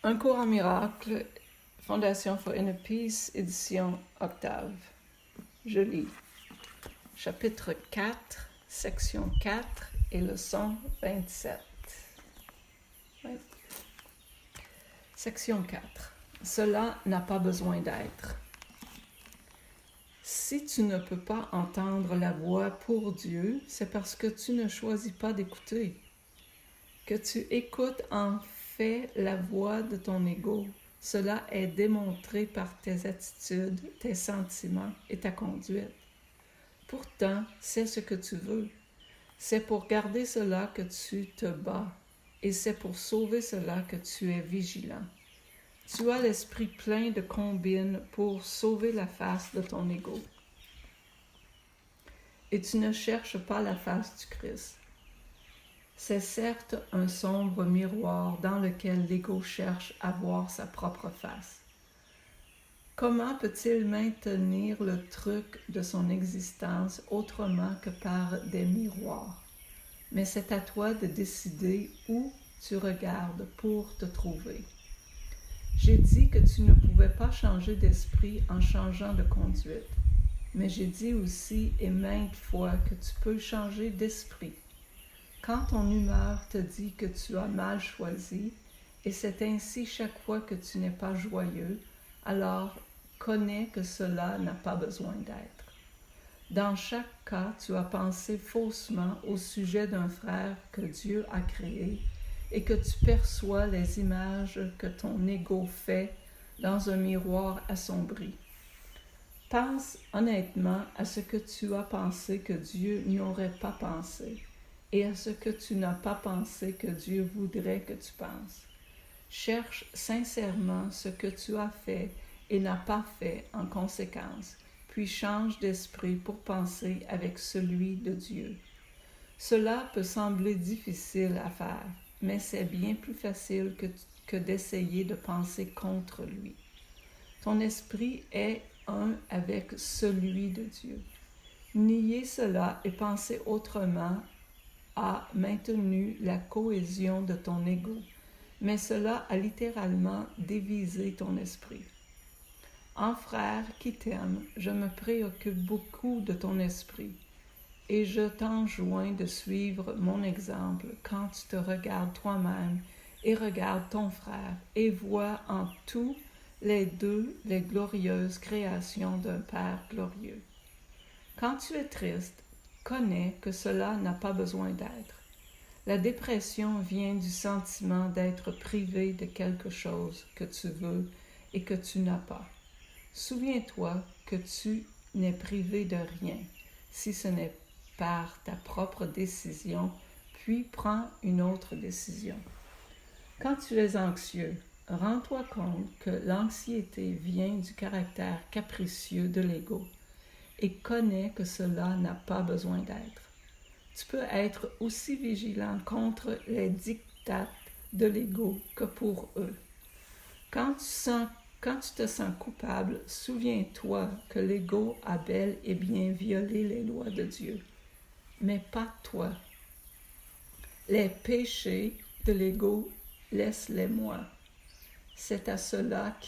Un cours en miracle, Fondation for Inner Peace, édition Octave. Je lis. Chapitre 4, section 4 et leçon 27. Oui. Section 4. Cela n'a pas besoin d'être. Si tu ne peux pas entendre la voix pour Dieu, c'est parce que tu ne choisis pas d'écouter. Que tu écoutes en fait la voix de ton ego, cela est démontré par tes attitudes, tes sentiments et ta conduite. Pourtant, c'est ce que tu veux. C'est pour garder cela que tu te bats, et c'est pour sauver cela que tu es vigilant. Tu as l'esprit plein de combines pour sauver la face de ton ego. Et tu ne cherches pas la face du Christ. C'est certes un sombre miroir dans lequel l'ego cherche à voir sa propre face. Comment peut-il maintenir le truc de son existence autrement que par des miroirs? Mais c'est à toi de décider où tu regardes pour te trouver. J'ai dit que tu ne pouvais pas changer d'esprit en changeant de conduite, mais j'ai dit aussi et maintes fois que tu peux changer d'esprit. Quand ton humeur te dit que tu as mal choisi, et c'est ainsi chaque fois que tu n'es pas joyeux, alors connais que cela n'a pas besoin d'être. Dans chaque cas, tu as pensé faussement au sujet d'un frère que Dieu a créé et que tu perçois les images que ton ego fait dans un miroir assombri. Pense honnêtement à ce que tu as pensé que Dieu n'aurait pas pensé et à ce que tu n'as pas pensé que Dieu voudrait que tu penses. Cherche sincèrement ce que tu as fait et n'as pas fait en conséquence, puis change d'esprit pour penser avec celui de Dieu. Cela peut sembler difficile à faire, mais c'est bien plus facile que d'essayer de penser contre lui. Ton esprit est un avec celui de Dieu. Nier cela et penser autrement a maintenu la cohésion de ton ego, mais cela a littéralement dévisé ton esprit. En frère qui t'aime, je me préoccupe beaucoup de ton esprit, et je t'enjoins de suivre mon exemple quand tu te regardes toi-même et regardes ton frère et vois en tous les deux les glorieuses créations d'un Père glorieux. Quand tu es triste, connais que cela n'a pas besoin d'être. La dépression vient du sentiment d'être privé de quelque chose que tu veux et que tu n'as pas. Souviens-toi que tu n'es privé de rien, si ce n'est par ta propre décision, puis prends une autre décision. Quand tu es anxieux, rends-toi compte que l'anxiété vient du caractère capricieux de l'ego et connais que cela n'a pas besoin d'être. Tu peux être aussi vigilant contre les dictats de l'ego que pour eux. Quand tu te sens coupable, souviens-toi que l'ego a bel et bien violé les lois de Dieu, mais pas toi. Les péchés de l'ego, laisse-les-moi. C'est à cela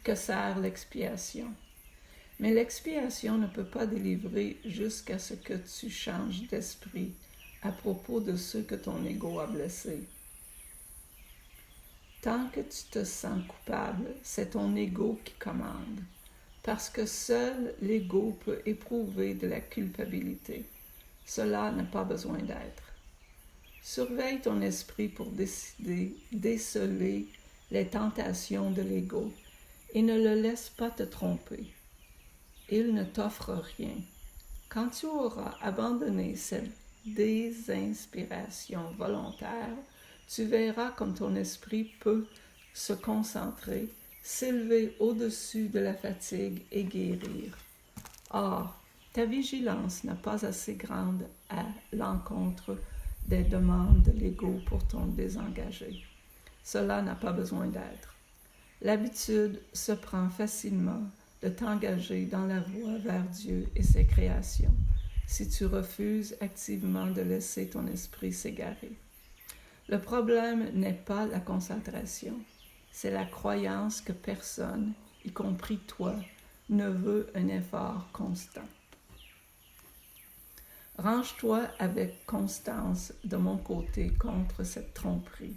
que sert l'expiation. Mais l'expiation ne peut pas délivrer jusqu'à ce que tu changes d'esprit à propos de ceux que ton ego a blessés. Tant que tu te sens coupable, c'est ton ego qui commande, parce que seul l'ego peut éprouver de la culpabilité. Cela n'a pas besoin d'être. Surveille ton esprit pour déceler les tentations de l'ego et ne le laisse pas te tromper. Il ne t'offre rien. Quand tu auras abandonné cette désinspiration volontaire, tu verras comme ton esprit peut se concentrer, s'élever au-dessus de la fatigue et guérir. Or, ta vigilance n'est pas assez grande à l'encontre des demandes de l'ego pour t'en désengager. Cela n'a pas besoin d'être. L'habitude se prend facilement de t'engager dans la voie vers Dieu et ses créations, si tu refuses activement de laisser ton esprit s'égarer. Le problème n'est pas la concentration, c'est la croyance que personne, y compris toi, ne veut un effort constant. Range-toi avec constance de mon côté contre cette tromperie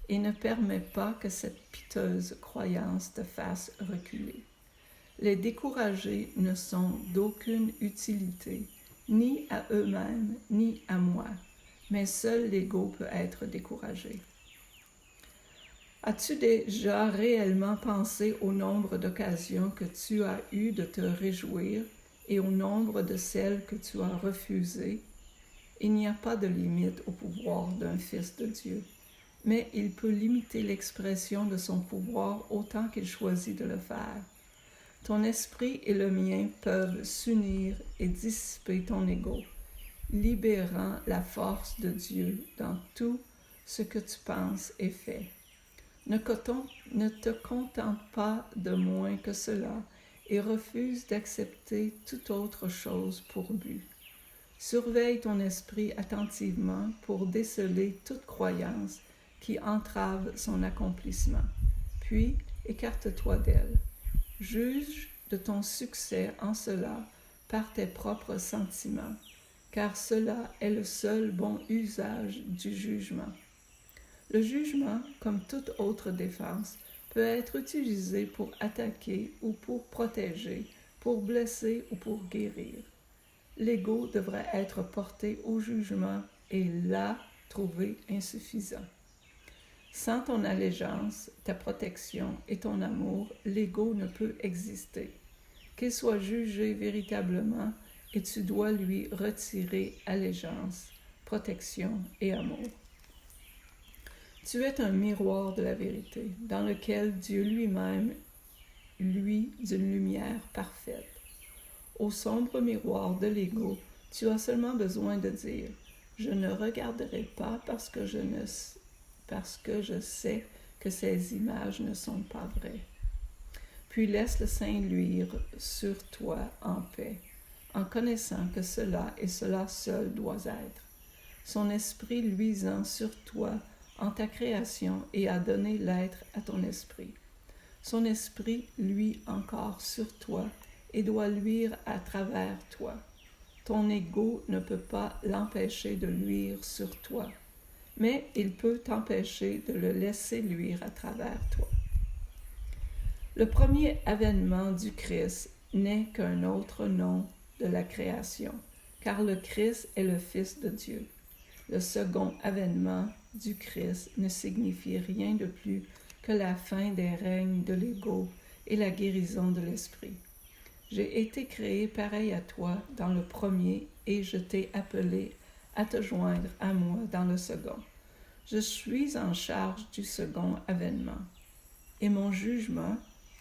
et ne permets pas que cette piteuse croyance te fasse reculer. Les découragés ne sont d'aucune utilité, ni à eux-mêmes, ni à moi, mais seul l'ego peut être découragé. As-tu déjà réellement pensé au nombre d'occasions que tu as eues de te réjouir et au nombre de celles que tu as refusées? Il n'y a pas de limite au pouvoir d'un fils de Dieu, mais il peut limiter l'expression de son pouvoir autant qu'il choisit de le faire. Ton esprit et le mien peuvent s'unir et dissiper ton ego, libérant la force de Dieu dans tout ce que tu penses et fais. Ne te contente pas de moins que cela et refuse d'accepter toute autre chose pour but. Surveille ton esprit attentivement pour déceler toute croyance qui entrave son accomplissement, puis écarte-toi d'elle. Juge de ton succès en cela par tes propres sentiments, car cela est le seul bon usage du jugement. Le jugement, comme toute autre défense, peut être utilisé pour attaquer ou pour protéger, pour blesser ou pour guérir. L'ego devrait être porté au jugement et là trouvé insuffisant. Sans ton allégeance, ta protection et ton amour, l'ego ne peut exister. Qu'il soit jugé véritablement et tu dois lui retirer allégeance, protection et amour. Tu es un miroir de la vérité, dans lequel Dieu lui-même, lui, d'une lumière parfaite. Au sombre miroir de l'ego, tu as seulement besoin de dire « Je ne regarderai pas parce que je sais que ces images ne sont pas vraies. » Puis laisse le Saint luire sur toi en paix, en connaissant que cela et cela seul doit être. Son esprit luisant sur toi en ta création et a donné l'être à ton esprit. Son esprit luit encore sur toi et doit luire à travers toi. Ton ego ne peut pas l'empêcher de luire sur toi, mais il peut t'empêcher de le laisser luire à travers toi. Le premier avènement du Christ n'est qu'un autre nom de la création, car le Christ est le Fils de Dieu. Le second avènement du Christ ne signifie rien de plus que la fin des règnes de l'ego et la guérison de l'esprit. J'ai été créé pareil à toi dans le premier et je t'ai appelé à te joindre à moi dans le second. Je suis en charge du second avènement et mon jugement,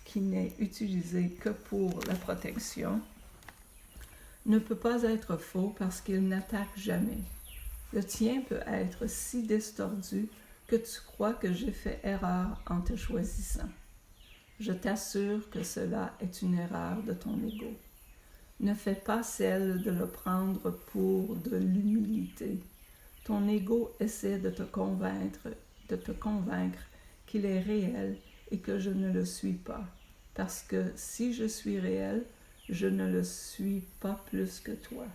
qui n'est utilisé que pour la protection, ne peut pas être faux parce qu'il n'attaque jamais. Le tien peut être si distordu que tu crois que j'ai fait erreur en te choisissant. Je t'assure que cela est une erreur de ton ego. Ne fais pas celle de le prendre pour de l'humilité. Ton ego essaie de te convaincre qu'il est réel et que je ne le suis pas, parce que si je suis réel, je ne le suis pas plus que toi.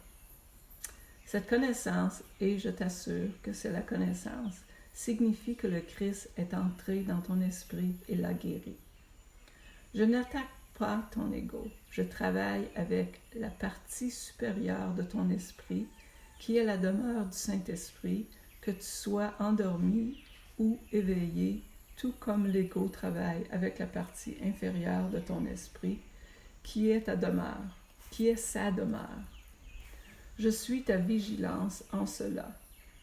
Cette connaissance, et je t'assure que c'est la connaissance, signifie que le Christ est entré dans ton esprit et l'a guéri. Je n'attaque pas ton ego, je travaille avec la partie supérieure de ton esprit, qui est la demeure du Saint-Esprit, que tu sois endormi ou éveillé, tout comme l'ego travaille avec la partie inférieure de ton esprit, qui est ta demeure, qui est sa demeure. Je suis ta vigilance en cela,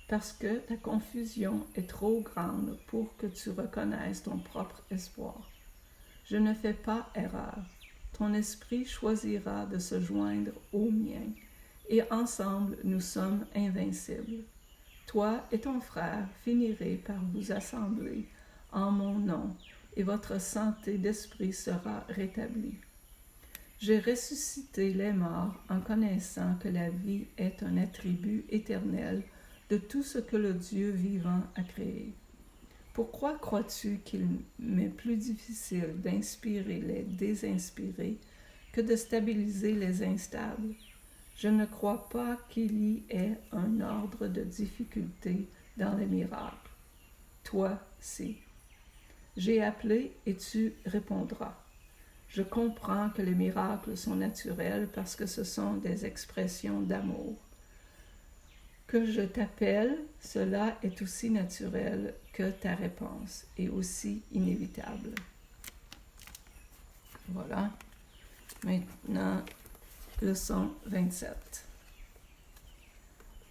parce que ta confusion est trop grande pour que tu reconnaisses ton propre espoir. Je ne fais pas erreur. Ton esprit choisira de se joindre au mien, et ensemble nous sommes invincibles. Toi et ton frère finirez par vous assembler en mon nom, et votre santé d'esprit sera rétablie. J'ai ressuscité les morts en connaissant que la vie est un attribut éternel de tout ce que le Dieu vivant a créé. Pourquoi crois-tu qu'il m'est plus difficile d'inspirer les désinspirés que de stabiliser les instables? Je ne crois pas qu'il y ait un ordre de difficulté dans les miracles. Toi, si. J'ai appelé et tu répondras. Je comprends que les miracles sont naturels parce que ce sont des expressions d'amour. Que je t'appelle, cela est aussi naturel que ta réponse et aussi inévitable. Voilà. Maintenant, leçon 27.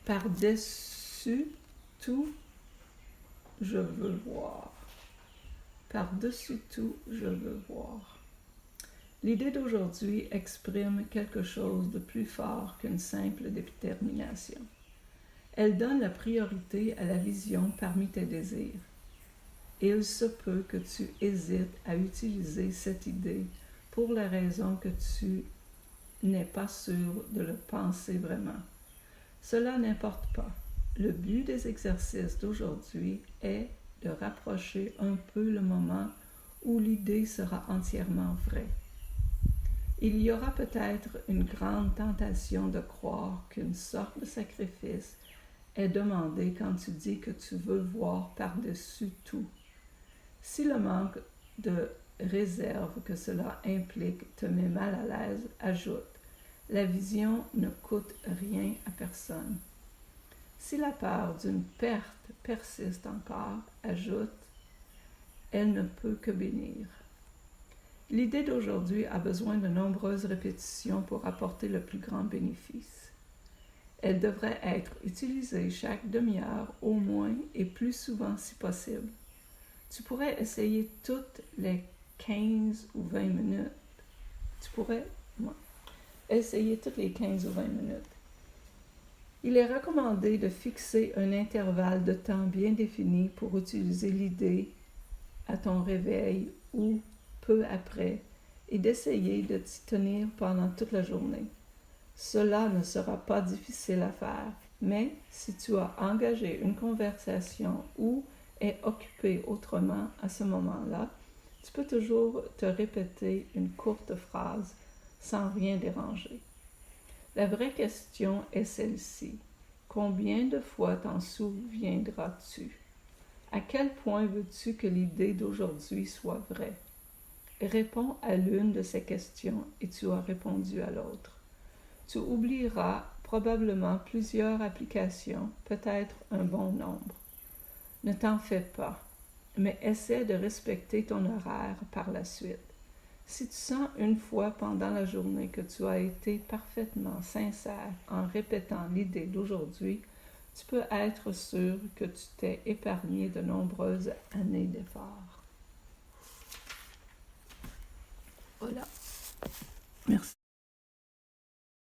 Par-dessus tout, je veux voir. Par-dessus tout, je veux voir. L'idée d'aujourd'hui exprime quelque chose de plus fort qu'une simple détermination. Elle donne la priorité à la vision parmi tes désirs. Et il se peut que tu hésites à utiliser cette idée pour la raison que tu n'es pas sûr de le penser vraiment. Cela n'importe pas. Le but des exercices d'aujourd'hui est de rapprocher un peu le moment où l'idée sera entièrement vraie. Il y aura peut-être une grande tentation de croire qu'une sorte de sacrifice est demandé quand tu dis que tu veux voir par-dessus tout. Si le manque de réserve que cela implique te met mal à l'aise, ajoute « La vision ne coûte rien à personne ». Si la peur d'une perte persiste encore, ajoute « Elle ne peut que bénir ». L'idée d'aujourd'hui a besoin de nombreuses répétitions pour apporter le plus grand bénéfice. Elle devrait être utilisée chaque demi-heure au moins et plus souvent si possible. Tu pourrais essayer toutes les 15 ou 20 minutes. Essayer toutes les 15 ou 20 minutes. Il est recommandé de fixer un intervalle de temps bien défini pour utiliser l'idée à ton réveil ou peu après et d'essayer de t'y tenir pendant toute la journée. Cela ne sera pas difficile à faire, mais si tu as engagé une conversation ou es occupé autrement à ce moment-là, tu peux toujours te répéter une courte phrase sans rien déranger. La vraie question est celle-ci. Combien de fois t'en souviendras-tu? À quel point veux-tu que l'idée d'aujourd'hui soit vraie? Réponds à l'une de ces questions et tu as répondu à l'autre. Tu oublieras probablement plusieurs applications, peut-être un bon nombre. Ne t'en fais pas, mais essaie de respecter ton horaire par la suite. Si tu sens une fois pendant la journée que tu as été parfaitement sincère en répétant l'idée d'aujourd'hui, tu peux être sûr que tu t'es épargné de nombreuses années d'efforts. Voilà. Merci.